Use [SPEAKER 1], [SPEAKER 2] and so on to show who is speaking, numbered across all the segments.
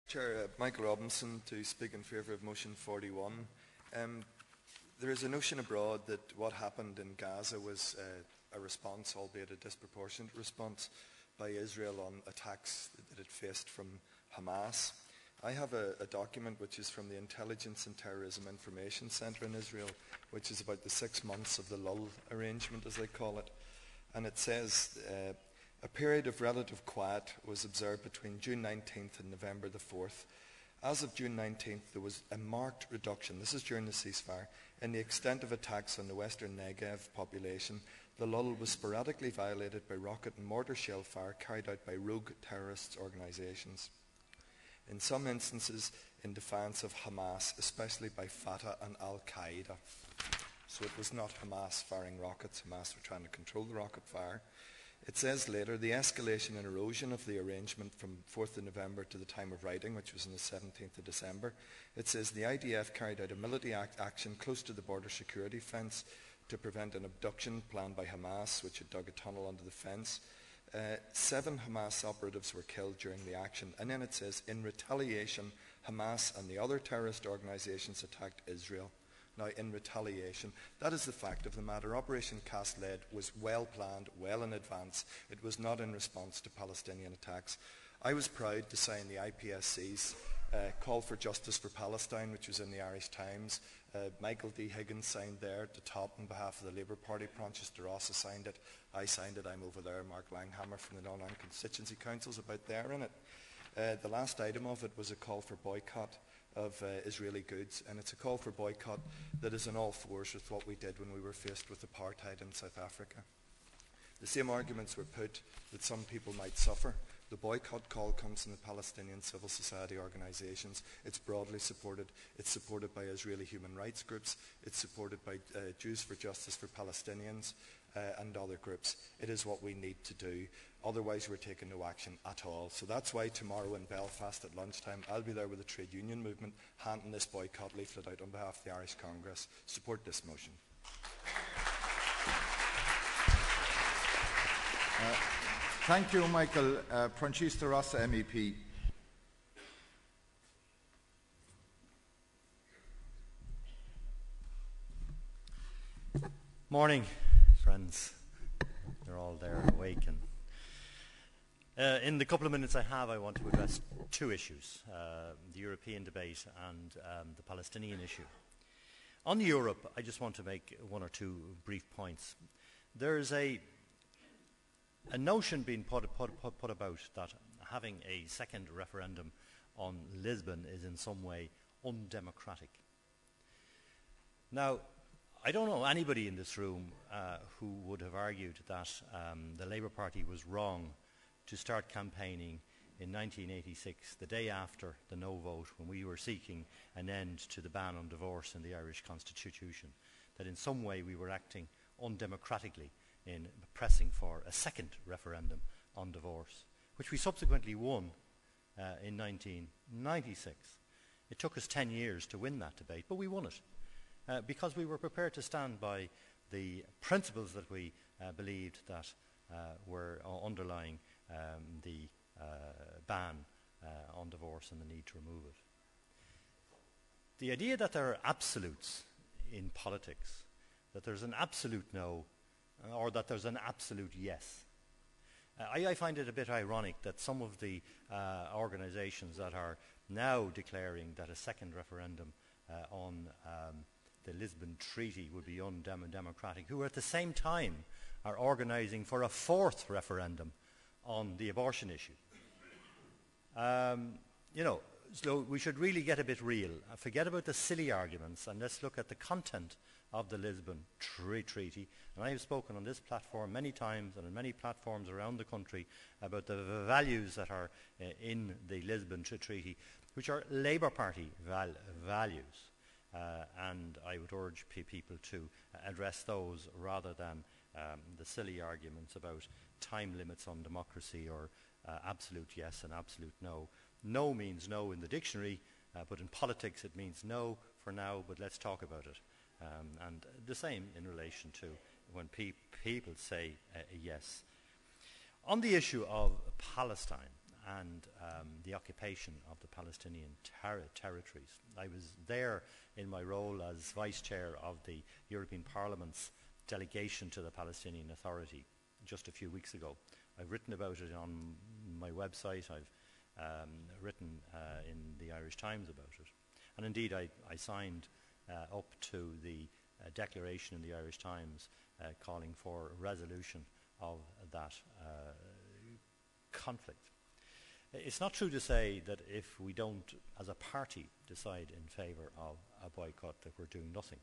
[SPEAKER 1] Chair, Michael Robinson to speak in favour of motion 41. There is a notion abroad that what happened in Gaza was a response, albeit a disproportionate response, by Israel on attacks that it faced from Hamas. I have a document which is from the Intelligence and Terrorism Information Centre in Israel, which is about the 6 months of the lull arrangement, as they call it. And it says a period of relative quiet was observed between June 19th and November the 4th. As of June 19th, there was a marked reduction, this is during the ceasefire, in the extent of attacks on the western Negev population. The lull was sporadically violated by rocket and mortar shell fire carried out by rogue terrorist organisations. In some instances, in defiance of Hamas, especially by Fatah and Al-Qaeda. So it was not Hamas firing rockets. Hamas were trying to control the rocket fire. It says later, the escalation and erosion of the arrangement from 4th of November to the time of writing, which was on the 17th of December, it says the IDF carried out a military action close to the border security fence to prevent an abduction planned by Hamas, which had dug a tunnel under the fence. 7 Hamas operatives were killed during the action. And then it says, in retaliation, Hamas and the other terrorist organisations attacked Israel. Now, in retaliation, that is the fact of the matter. Operation Cast Lead was well planned, well in advance. It was not in response to Palestinian attacks. I was proud to sign the IPSC's call for justice for Palestine, which was in the Irish Times. Michael D. Higgins signed there at the top on behalf of the Labour Party. Proinsias De Rossa signed it. I signed it. I'm over there. Mark Langhammer from the Northern Constituency Council's about there in it. The last item of it was a call for boycott of Israeli goods, and it's a call for boycott that is on all fours with what we did when we were faced with apartheid in South Africa. The same arguments were put that some people might suffer. The boycott call comes from the Palestinian civil society organisations. It's broadly supported. It's supported by Israeli human rights groups. It's supported by Jews for Justice for Palestinians and other groups. It is what we need to do. Otherwise, we're taking no action at all. So that's why tomorrow in Belfast at lunchtime, I'll be there with the trade union movement, handing this boycott leaflet out on behalf of the Irish Congress. Support this motion.
[SPEAKER 2] Thank you, Michael. Proinsias De Rossa MEP.
[SPEAKER 3] Morning, friends. You're all there awake. In the couple of minutes I have, I want to address 2 issues, the European debate and the Palestinian issue. On Europe, I just want to make 1 or 2 brief points. There is a notion being put about that having a second referendum on Lisbon is in some way undemocratic. Now, I don't know anybody in this room who would have argued that the Labour Party was wrong to start campaigning in 1986, the day after the no vote, when we were seeking an end to the ban on divorce in the Irish Constitution, that in some way we were acting undemocratically in pressing for a second referendum on divorce, which we subsequently won in 1996. It took us 10 years to win that debate, but we won it because we were prepared to stand by the principles that we believed that were underlying the ban on divorce and the need to remove it. The idea that there are absolutes in politics, that there's an absolute no, or that there's an absolute yes. I find it a bit ironic that some of the organisations that are now declaring that a second referendum on the Lisbon Treaty would be undemocratic, who at the same time are organising for a 4th referendum on the abortion issue. So we should really get a bit real. Forget about the silly arguments and let's look at the content of the Lisbon Treaty. And I have spoken on this platform many times and on many platforms around the country about the values that are in the Lisbon Treaty, which are Labour Party values. And I would urge people to address those rather than the silly arguments about time limits on democracy or absolute yes and absolute no. No means no in the dictionary, but in politics it means no for now, but let's talk about it. And the same in relation to when people say yes. On the issue of Palestine and the occupation of the Palestinian territories. I was there in my role as Vice Chair of the European Parliament's delegation to the Palestinian Authority just a few weeks ago. I've written about it on my website. I've written in the Irish Times about it. And indeed, I signed up to the declaration in the Irish Times calling for resolution of that conflict. It's not true to say that if we don't, as a party, decide in favour of a boycott, that we're doing nothing.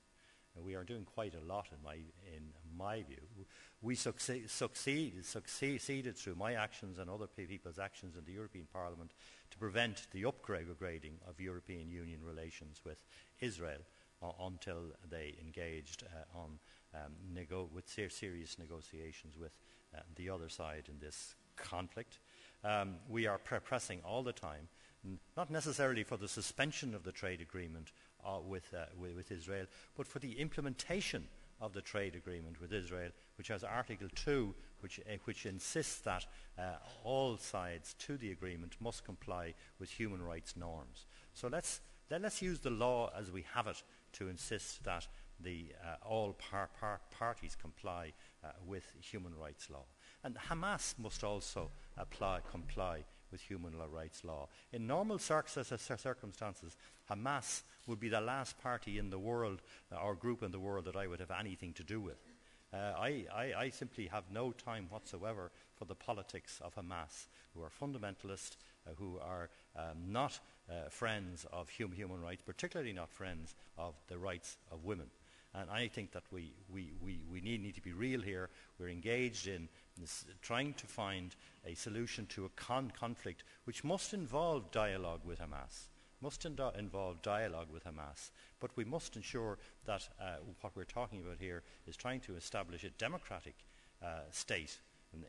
[SPEAKER 3] We are doing quite a lot, in my view. We succeeded through my actions and other people's actions in the European Parliament to prevent the upgrading of European Union relations with Israel until they engaged with serious negotiations with the other side in this conflict. We are pressing all the time, not necessarily for the suspension of the trade agreement with Israel, but for the implementation of the trade agreement with Israel, which has Article 2, which insists that all sides to the agreement must comply with human rights norms. So let's use the law as we have it to insist that all parties comply with human rights law. And Hamas must also comply with human rights law. In normal circumstances, Hamas would be the last party in the world or group in the world that I would have anything to do with. I simply have no time whatsoever for the politics of Hamas, who are fundamentalist, who are not friends of human rights, particularly not friends of the rights of women. And I think that we need to be real here. We're engaged in trying to find a solution to a conflict which must involve dialogue with Hamas, but we must ensure that what we're talking about here is trying to establish a democratic state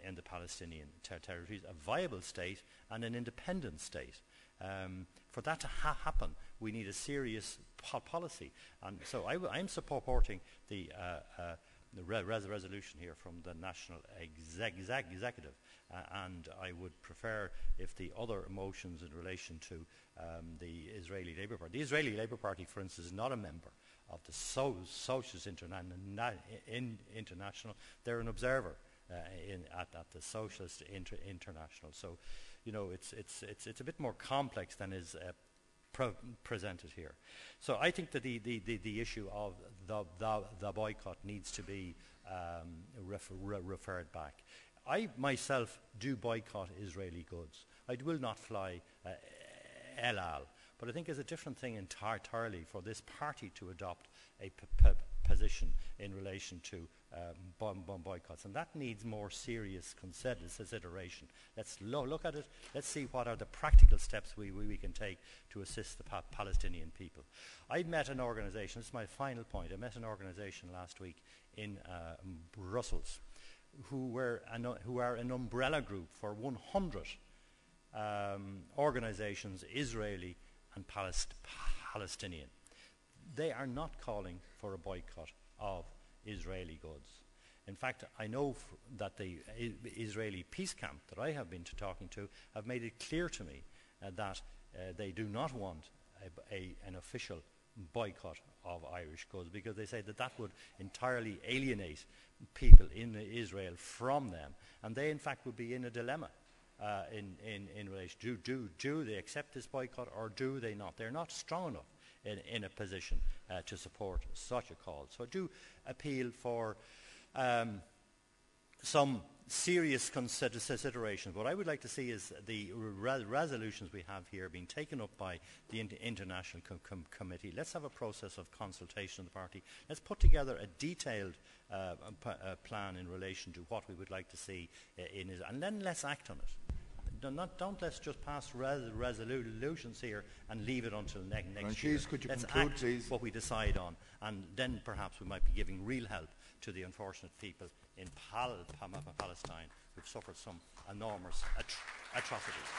[SPEAKER 3] in the Palestinian territories, a viable state and an independent state. For that to happen, we need a serious policy. And so I'm supporting the resolution here from the National Executive. And I would prefer if the other motions in relation to the Israeli Labour Party. The Israeli Labour Party, for instance, is not a member of the Socialist International. They're an observer at the Socialist International. So, you know, it's a bit more complex than is presented here. So I think that the issue of the boycott needs to be referred back. I myself do boycott Israeli goods. I will not fly El Al, but I think it's a different thing entirely for this party to adopt a position in relation to boycotts, and that needs more serious consideration. Let's look at it. Let's see what are the practical steps we can take to assist the Palestinian people. I met an organisation, this is my final point, I met an organisation last week in Brussels who are an umbrella group for 100 organisations, Israeli and Palestinian. They are not calling for a boycott of Israeli goods. In fact, I know that the Israeli peace camp that I have been talking to have made it clear to me that they do not want an official boycott of Irish goods, because they say that would entirely alienate people in Israel from them, and they in fact would be in a dilemma in relation do they accept this boycott or do they not? They're not strong enough in a position to support such a call. So I do appeal for some serious consideration. What I would like to see is the resolutions we have here being taken up by the International Committee. Let's have a process of consultation of the party. Let's put together a detailed plan in relation to what we would like to see in it, and then let's act on it. Don't let's just pass resolutions here and leave it until next year.
[SPEAKER 2] Could you
[SPEAKER 3] let's
[SPEAKER 2] conclude,
[SPEAKER 3] act
[SPEAKER 2] please?
[SPEAKER 3] what we decide on, and then perhaps we might be giving real help to the unfortunate people in Palestine who've suffered some enormous atrocities.